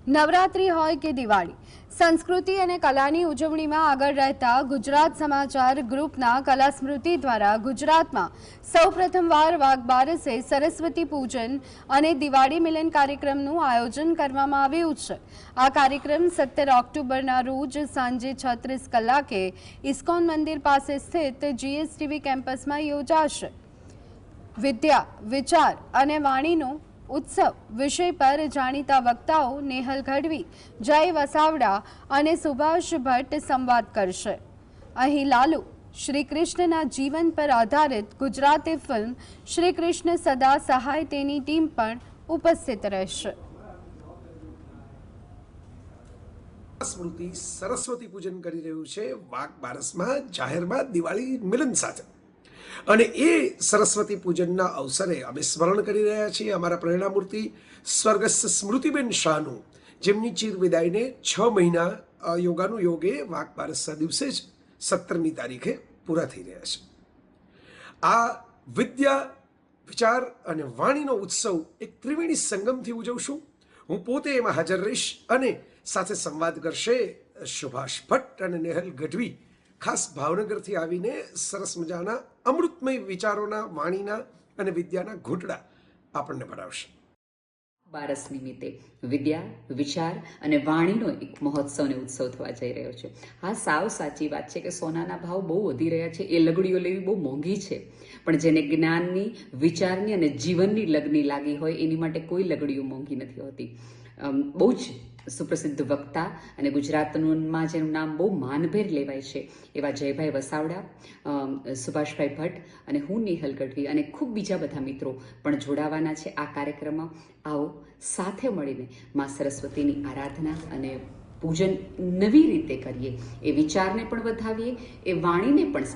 નવરાત્રી હોય કે દિવાળી, સંસ્કૃતિ અને કલાની ઉજવણીમાં આગળ રહેતા ગુજરાત સમાચાર ગ્રુપના કલા સ્મૃતિ દ્વારા ગુજરાતમાં સૌપ્રથમવાર વાઘબારસે સરસ્વતી પૂજન અને દિવાળી મિલન કાર્યક્રમનું આયોજન કરવામાં આવ્યું છે। આ કાર્યક્રમ 17 ઓક્ટોબરના રોજ સાંજે 36 કલાકે ઇસ્કોન મંદિર પાસે સ્થિત જીએસટીવી કેમ્પસમાં યોજાશે। વિદ્યા, વિચાર અને વાણીનો उत्सव विषय पर जाणीता वक्ताओं नेहल गढ़वी, जय वसावड़ा और सुभाष भट्ट संवाद करशे। अहीं लालू श्री कृष्णना जीवन पर आधारित गुजराती फिल्म श्री कृष्ण सदा सहाय तेनी टीम पण उपस्थित रहेशे। स्मृति सरस्वती पूजन करी रह्यु छे वाघबारसमां जाहेरमां दिवाળી मिलन साथे અને એ સરસ્વતી પૂજનના અવસરે અમે સ્મરણ કરી રહ્યા છીએ અમારા પ્રેરણામૂર્તિ સ્વર્ગસ્થ સ્મૃતિબેન શાહનું, જેમની ચીર વિદાયને 6 મહિના યોગાનું યોગે વાઘબારસના દિવસે જ 17મી તારીખે પૂરા થઈ રહ્યા છે। આ વિદ્યા, વિચાર અને વાણીનો ઉત્સવ એક ત્રિવેણી સંગમથી ઉજવશું। હું પોતે એમાં હાજર રહીશ અને સાથે સંવાદ કરશે સુભાષ ભટ્ટ અને નેહલ ગઢવી। ખાસ ભાવનગરથી આવીને સરસ મજાના અમૃતમય વિચારોના, વાણીના અને વિદ્યાના ઘૂંટડા આપણને ભરાવશે। બારસ નિમિત્તે વિદ્યા, વિચાર અને વાણીનો એક મહોત્સવ અને ઉત્સવ થવા જઈ રહ્યો છે। હા, સાવ સાચી વાત છે કે સોનાના ભાવ બહુ વધી રહ્યા છે। એ લગડીઓ લેવી બહુ મોંઘી છે, પણ જેને જ્ઞાનની, વિચારની અને જીવનની લગની લાગી હોય એની માટે કોઈ લગડીઓ મોંઘી નથી હોતી। બહુ જ સુપ્રસિદ્ધ વક્તા અને ગુજરાતમાં જેનું નામ બહુ માનભેર લેવાય છે એવા જયભાઈ વસાવડા, સુભાષભાઈ ભટ્ટ અને હું નેહલ ગઢવી અને ખૂબ બીજા બધા મિત્રો પણ જોડાવાના છે આ કાર્યક્રમમાં। આવો સાથે મળીને મા સરસ્વતીની આરાધના અને પૂજન નવી રીતે કરીએ, એ વિચારને પણ વધાવીએ, એ વાણીને પણ